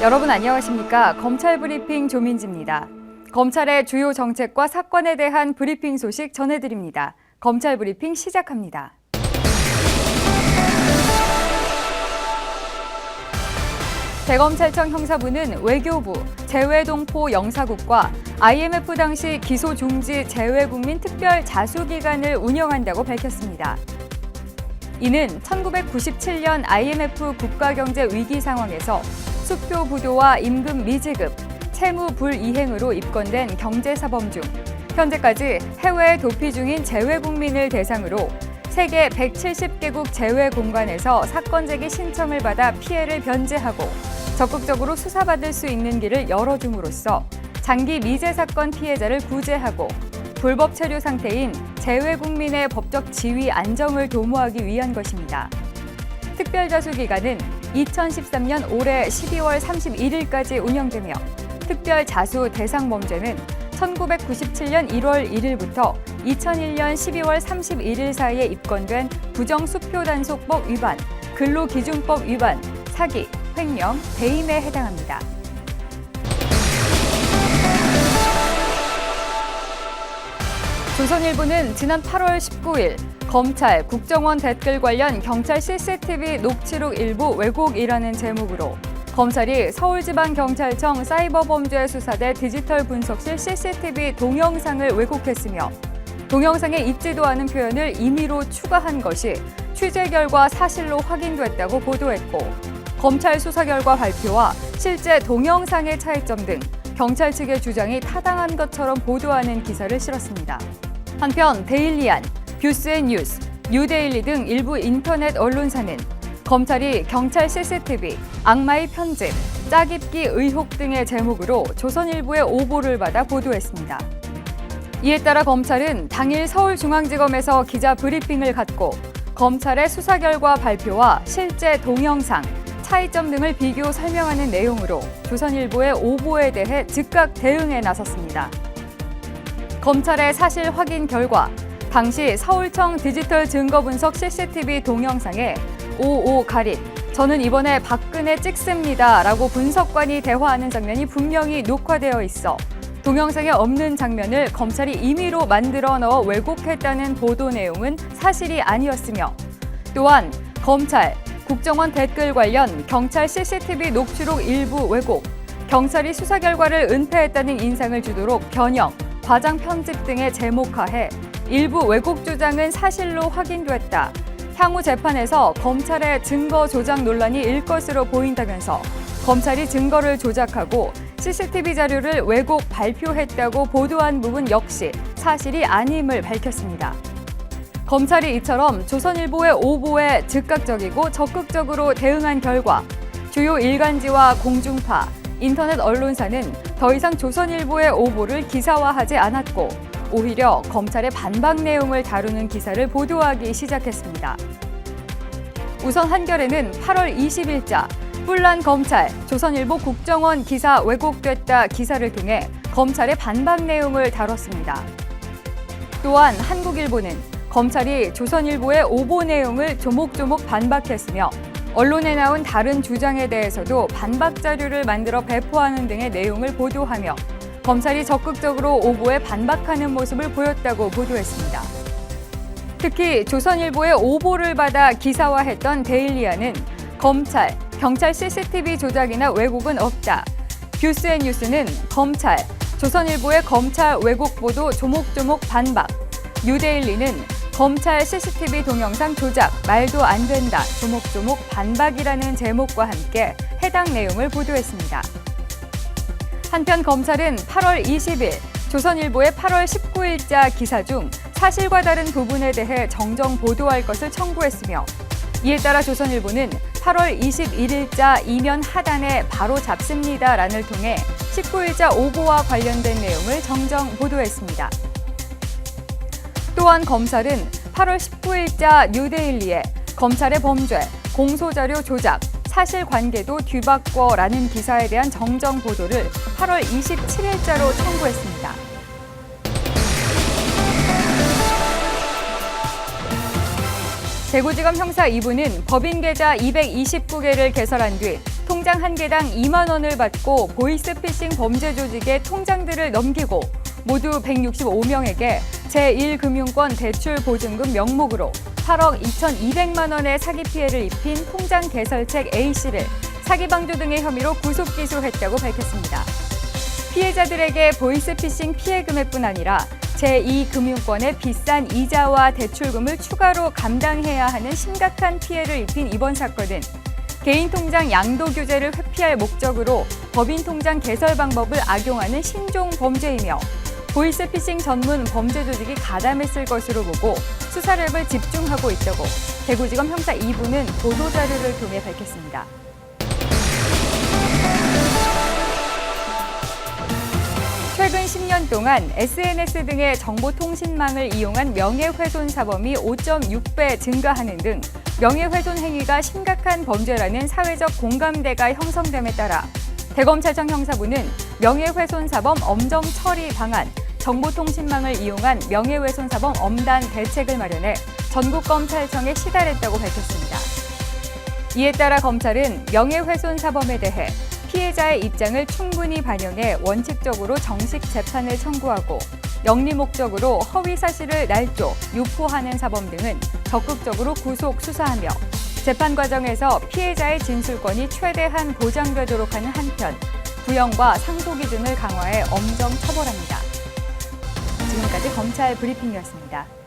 여러분 안녕하십니까? 검찰 브리핑 조민지입니다. 검찰의 주요 정책과 사건에 대한 브리핑 소식 전해드립니다. 검찰 브리핑 시작합니다. 대검찰청 형사부는 외교부, 재외동포 영사국과 IMF 당시 기소 중지 재외국민 특별 자수기관을 운영한다고 밝혔습니다. 이는 1997년 IMF 국가경제 위기 상황에서 수표 부도와 임금 미지급, 채무 불이행으로 입건된 경제사범 중 현재까지 해외에 도피 중인 재외국민을 대상으로 세계 170개국 재외공관에서 사건 제기 신청을 받아 피해를 변제하고 적극적으로 수사받을 수 있는 길을 열어줌으로써 장기 미제 사건 피해자를 구제하고 불법 체류 상태인 재외국민의 법적 지위 안정을 도모하기 위한 것입니다. 특별자수기간은 2013년 올해 12월 31일까지 운영되며 특별자수 대상 범죄는 1997년 1월 1일부터 2001년 12월 31일 사이에 입건된 부정수표단속법 위반, 근로기준법 위반, 사기, 횡령, 배임에 해당합니다. 조선일보는 지난 8월 19일 검찰, 국정원 댓글 관련 경찰 CCTV 녹취록 일부 왜곡이라는 제목으로 검찰이 서울지방경찰청 사이버범죄수사대 디지털 분석실 CCTV 동영상을 왜곡했으며 동영상에 있지도 않은 표현을 임의로 추가한 것이 취재 결과 사실로 확인됐다고 보도했고 검찰 수사 결과 발표와 실제 동영상의 차이점 등 경찰 측의 주장이 타당한 것처럼 보도하는 기사를 실었습니다. 한편 데일리안, 뷰스앤뉴스, 뉴데일리 등 일부 인터넷 언론사는 검찰이 경찰 CCTV, 악마의 편집, 짜깁기 의혹 등의 제목으로 조선일보의 오보를 받아 보도했습니다. 이에 따라 검찰은 당일 서울중앙지검에서 기자 브리핑을 갖고 검찰의 수사 결과 발표와 실제 동영상, 차이점 등을 비교 설명하는 내용으로 조선일보의 오보에 대해 즉각 대응에 나섰습니다. 검찰의 사실 확인 결과 당시 서울청 디지털 증거분석 CCTV 동영상에 가릿, 저는 이번에 박근혜 찍습니다 라고 분석관이 대화하는 장면이 분명히 녹화되어 있어 동영상에 없는 장면을 검찰이 임의로 만들어 넣어 왜곡했다는 보도 내용은 사실이 아니었으며 또한 검찰, 국정원 댓글 관련 경찰 CCTV 녹취록 일부 왜곡, 경찰이 수사 결과를 은폐했다는 인상을 주도록 변형, 과장 편집 등에 제목화해 일부 왜곡 주장은 사실로 확인됐다. 향후 재판에서 검찰의 증거 조작 논란이 일 것으로 보인다면서 검찰이 증거를 조작하고 CCTV 자료를 왜곡 발표했다고 보도한 부분 역시 사실이 아님을 밝혔습니다. 검찰이 이처럼 조선일보의 오보에 즉각적이고 적극적으로 대응한 결과 주요 일간지와 공중파, 인터넷 언론사는 더 이상 조선일보의 오보를 기사화하지 않았고 오히려 검찰의 반박 내용을 다루는 기사를 보도하기 시작했습니다. 우선 한겨레는 8월 20일자 뿔난 검찰, 조선일보 국정원 기사 왜곡됐다 기사를 통해 검찰의 반박 내용을 다뤘습니다. 또한 한국일보는 검찰이 조선일보의 오보 내용을 조목조목 반박했으며 언론에 나온 다른 주장에 대해서도 반박 자료를 만들어 배포하는 등의 내용을 보도하며 검찰이 적극적으로 오보에 반박하는 모습을 보였다고 보도했습니다. 특히 조선일보의 오보를 받아 기사화했던 데일리안은 검찰, 경찰 CCTV 조작이나 왜곡은 없다. 뷰스앤뉴스는 검찰, 조선일보의 검찰 왜곡 보도 조목조목 반박. 뉴데일리는 검찰 CCTV 동영상 조작, 말도 안 된다, 조목조목 반박이라는 제목과 함께 해당 내용을 보도했습니다. 한편 검찰은 8월 20일 조선일보의 8월 19일자 기사 중 사실과 다른 부분에 대해 정정 보도할 것을 청구했으며 이에 따라 조선일보는 8월 21일자 이면 하단에 바로 잡습니다란을 통해 19일자 오보와 관련된 내용을 정정 보도했습니다. 또한 검찰은 8월 19일자 뉴데일리에 검찰의 범죄, 공소자료 조작, 사실관계도 뒤바꿔라는 기사에 대한 정정 보도를 8월 27일자로 청구했습니다. 대구지검 형사 2부는 법인 계좌 229개를 개설한 뒤 통장 한 개당 2만 원을 받고 보이스피싱 범죄 조직의 통장들을 넘기고 모두 165명에게 제1금융권 대출 보증금 명목으로 8억 2,200만 원의 사기 피해를 입힌 통장 개설책 A씨를 사기 방조 등의 혐의로 구속 기소했다고 밝혔습니다. 피해자들에게 보이스피싱 피해 금액뿐 아니라 제2금융권의 비싼 이자와 대출금을 추가로 감당해야 하는 심각한 피해를 입힌 이번 사건은 개인 통장 양도 규제를 회피할 목적으로 법인 통장 개설 방법을 악용하는 신종 범죄이며 보이스피싱 전문 범죄 조직이 가담했을 것으로 보고 수사력을 집중하고 있다고 대구지검 형사 2부는 보도자료를 통해 밝혔습니다. 최근 10년 동안 SNS 등의 정보통신망을 이용한 명예훼손 사범이 5.6배 증가하는 등 명예훼손 행위가 심각한 범죄라는 사회적 공감대가 형성됨에 따라 대검찰청 형사부는 명예훼손 사범 엄정 처리 방안, 정보통신망을 이용한 명예훼손 사범 엄단 대책을 마련해 전국검찰청에 시달했다고 밝혔습니다. 이에 따라 검찰은 명예훼손 사범에 대해 피해자의 입장을 충분히 반영해 원칙적으로 정식 재판을 청구하고 영리 목적으로 허위 사실을 날조, 유포하는 사범 등은 적극적으로 구속 수사하며 재판 과정에서 피해자의 진술권이 최대한 보장되도록 하는 한편 구형과 상소 기준을 강화해 엄정 처벌합니다. 지금까지 검찰 브리핑이었습니다.